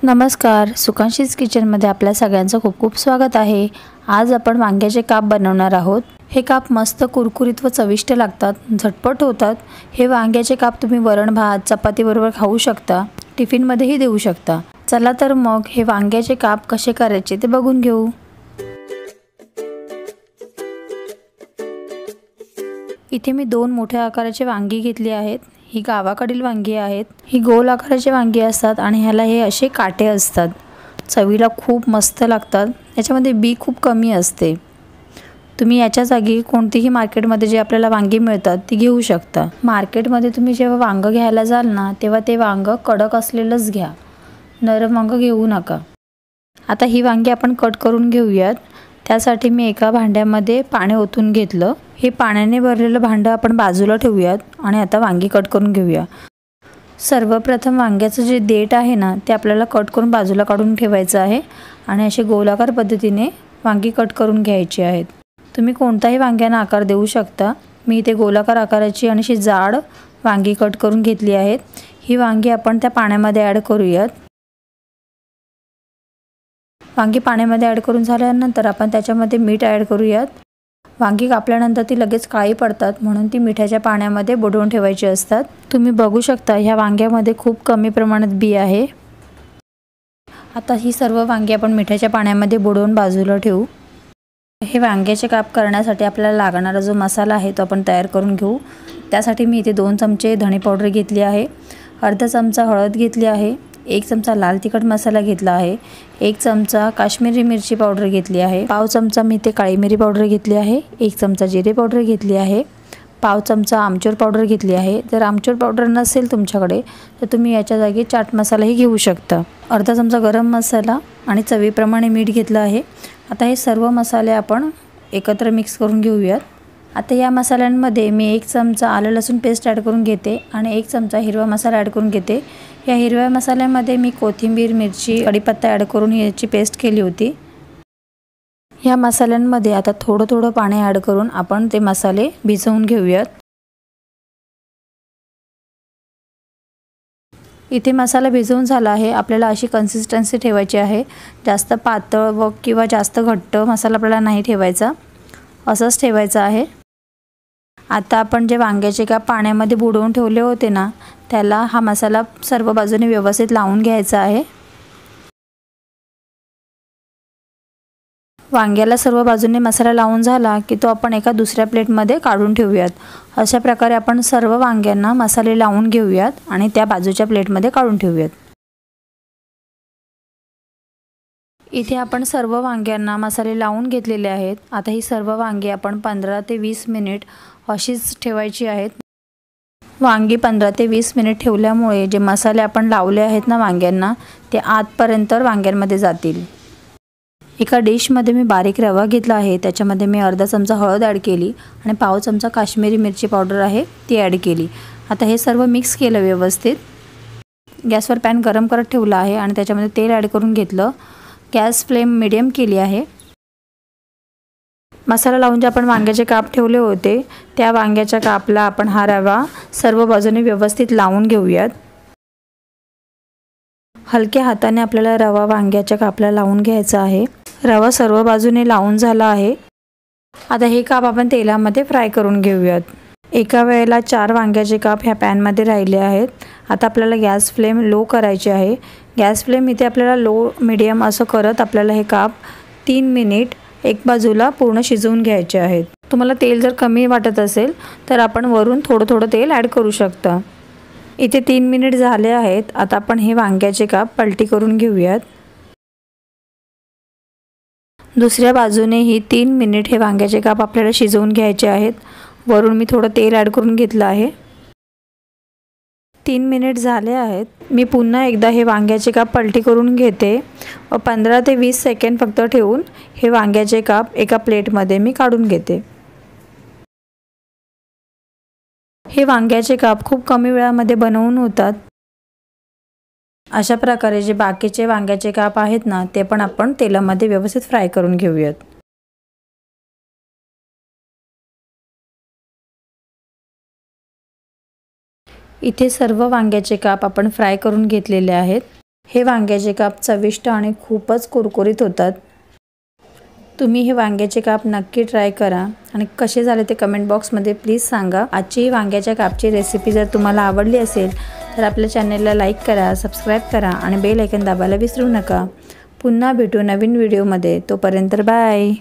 नमस्कार, सुकांशीज किचनमध्ये आपल्या सगळ्यांचं खूप खूप स्वागत आहे। आज आपण वांग्याचे काप बनवणार आहोत। हे काप मस्त कुरकुरीत व चविष्ट लागतात, झटपट होतात। हे वांग्याचे काप तुम्ही वरण भात चपाती बरोबर खाऊ शकता, टिफिन मध्येही देऊ शकता। चला तर मग हे वांग्याचे काप कसे करायचे ते बघून घेऊ। इथे मी 2 मोठ्या आकाराचे वांगी घेतली आहेत। ही गावाकडील वांगी आहेत। ही गोल आकाराचे वांगी असतात आणि ह्याला हे असे काटे असतात। चवीला खूप मस्त लागतात। याच्यामध्ये बी खूप कमी असते। तुम्ही याच्या जागी कोणतीही मार्केटमध्ये जे आपल्याला वांगी मिळतात ती घेऊ शकता। मार्केटमध्ये तुम्ही जेव्हा वांग घ्यायला जाल ना तेव्हा ते वांग कडक असलेलंच घ्या, नरम वांग घेऊ नका। आता ही वांगी आपण कट करून घेऊयात। त्यासाठी मी एका भांड्यामध्ये पाणी ओतून घेतलं। हे पाण्याने भरलेलं भांडं आपण बाजूला ठेवूयात आणि आता वांगी कट करून घेऊया। सर्वप्रथम वांग्याचं जे देठ आहे ना ते आपल्याला कट करून बाजूला काढून ठेवायचं आहे आणि असे गोलाकार पद्धतीने वांगी कट करून घ्यायची आहेत। तुम्ही कोणताही वांग्यांना आकार देऊ शकता। मी इथे गोलाकार आकाराची आणि अशी जाड वांगी कट करून घेतली आहेत। ही वांगी आपण त्या पाण्यामध्ये ॲड करूयात। वांगी पाण्यामध्ये ॲड करून झाल्यानंतर आपण त्याच्यामध्ये मीठ ॲड करूयात। वांगी कापल्यानंतर ती लगेच काळी पडतात, म्हणून ती मिठाच्या पाण्यामध्ये बुडवून ठेवायची असतात। तुम्ही बघू शकता ह्या वांग्यामध्ये खूप कमी प्रमाणात बी आहे। आता ही सर्व वांगी आपण मिठाच्या पाण्यामध्ये बुडवून बाजूला ठेवू। हे वांग्याचे काप करण्यासाठी आपल्याला लागणारा जो मसाला आहे तो आपण तयार करून घेऊ। त्यासाठी मी इथे 2 चमचे धणे पावडर घेतली आहे, अर्धा चमचा हळद घेतली आहे, 1 चमचा लाल तिखट मसाला घेतला आहे, 1 चमचा काश्मीरी मिरची पावडर घेतली आहे, पाव चमचा मी इथे काळी मिरी पावडर घेतली आहे, 1 चमचा जिरे पावडर घेतली आहे, पाव चमचा आमचूर पावडर घेतली आहे। जर आमचूर पावडर नसेल तुमच्याकडे तर तुम्ही याच्या जागी चाट मसालाही घेऊ शकता। अर्धा चमचा गरम मसाला आणि चवीप्रमाणे मीठ घेतलं आहे। आता हे सर्व मसाले आपण एकत्र मिक्स करून घेऊयात। आता या मसाल्यांमध्ये मी 1 चमचा आलं लसूण पेस्ट ॲड करून घेते आणि 1 चमचा हिरवा मसाला ॲड करून घेते। या हिरव्या मसाल्यामध्ये मी कोथिंबीर, मिरची, कढीपत्ता ॲड करून याची पेस्ट केली होती। या मसाल्यांमध्ये आता थोडं पाणी ॲड करून आपण ते मसाले भिजवून घेऊयात। इथे मसाला भिजवून झाला आहे। आपल्याला अशी कन्सिस्टन्सी ठेवायची आहे। जास्त पातळ व किंवा जास्त घट्ट मसाला आपल्याला नाही ठेवायचा, असंच ठेवायचं आहे। आता आपण जे वांग्याचे काप पाण्यामध्ये बुडवून ठेवले होते ना त्याला हा मसाला सर्व बाजूने व्यवस्थित लावून घ्यायचा आहे। वांग्याला सर्व बाजूने मसाला लावून झाला की तो आपण एका दुसऱ्या प्लेटमध्ये काढून ठेवूयात। अशा प्रकारे आपण सर्व वांग्यांना मसाले लावून घेऊयात आणि त्या बाजूच्या प्लेटमध्ये काढून ठेवूयात। इथे आपण सर्व वांग्यांना मसाले लावून घेतलेले आहेत। आता ही सर्व वांगी आपण 15 ते 20 मिनिट अशीच ठेवायची आहेत। वांगी 15 ते 20 मिनिट ठेवल्यामुळे जे मसाले आपण लावले आहेत ना वांग्यांना ते आतपर्यंत वांग्यांमध्ये जातील। एका डिशमध्ये मी बारीक रवा घेतला आहे, त्याच्यामध्ये मी अर्धा चमचा हळद ॲड केली आणि पाव चमचा काश्मीरी मिरची पावडर आहे ती ॲड केली। आता हे सर्व मिक्स केलं व्यवस्थित। गॅसवर पॅन गरम करत ठेवला आहे आणि त्याच्यामध्ये तेल ॲड करून घेतलं। गॅस फ्लेम मीडियम केली आहे। मसाला लावून जे आपण वांग्याचे काप ठेवले होते त्या वांग्याच्या कापला आपण हा रवा सर्व बाजूने व्यवस्थित लावून घेऊयात। हलक्या हाताने आपल्याला रवा वांग्याच्या कापला लावून घ्यायचा आहे। रवा सर्व बाजूने लावून झाला आहे। आता हे काप आपण तेलामध्ये फ्राय करून घेऊयात। एका वेळेला 4 वांग्याचे काप ह्या पॅनमध्ये राहिले आहेत। आता आपल्याला गॅस फ्लेम लो करायची आहे। गॅस फ्लेम इथे आपल्याला लो मीडियम असं करत आपल्याला हे काप 3 मिनिट एक बाजूला पूर्ण शिजवून घ्यायचे आहेत। तुम्हाला तेल जर कमी वाटत असेल तर आपण वरून थोडं तेल ॲड करू शकता। इथे 3 मिनिट झाले आहेत। आता आपण हे वांग्याचे काप पलटी करून घेऊयात। दुसऱ्या बाजूनेही 3 मिनिट हे वांग्याचे काप आपल्याला शिजवून घ्यायचे आहेत। वरून मी थोडं तेल ॲड करून घेतलं आहे। 3 मिनिट झाले आहेत। मी पुन्हा एकदा हे वांग्याचे काप पलटी करून घेते व 15 ते 20 सेकंड फक्त ठेवून हे वांग्याचे काप एका प्लेटमध्ये मी काढून घेते। हे वांग्याचे काप खूप कमी वेळामध्ये बनवून होतात। अशा प्रकारे जे बाकीचे वांग्याचे काप आहेत ना ते पण आपण तेलामध्ये व्यवस्थित फ्राय करून घेऊयात। इथे सर्व वांग्याचे काप आपण फ्राय करून घेतलेले आहेत। हे वांग्याचे काप चविष्ट आणि खूपच कुरकुरीत होतात। तुम्ही हे वांग्याचे काप नक्की ट्राय करा आणि कसे झाले ते कमेंट बॉक्समध्ये प्लीज सांगा। आजची वांग्याच्या कापची रेसिपी जर तुम्हाला आवडली असेल तर आपल्या चॅनलला लाईक करा, सबस्क्राईब करा आणि बेल आयकॉन दाबायला विसरू नका। पुन्हा भेटू नवीन व्हिडिओमध्ये, तोपर्यंत बाय।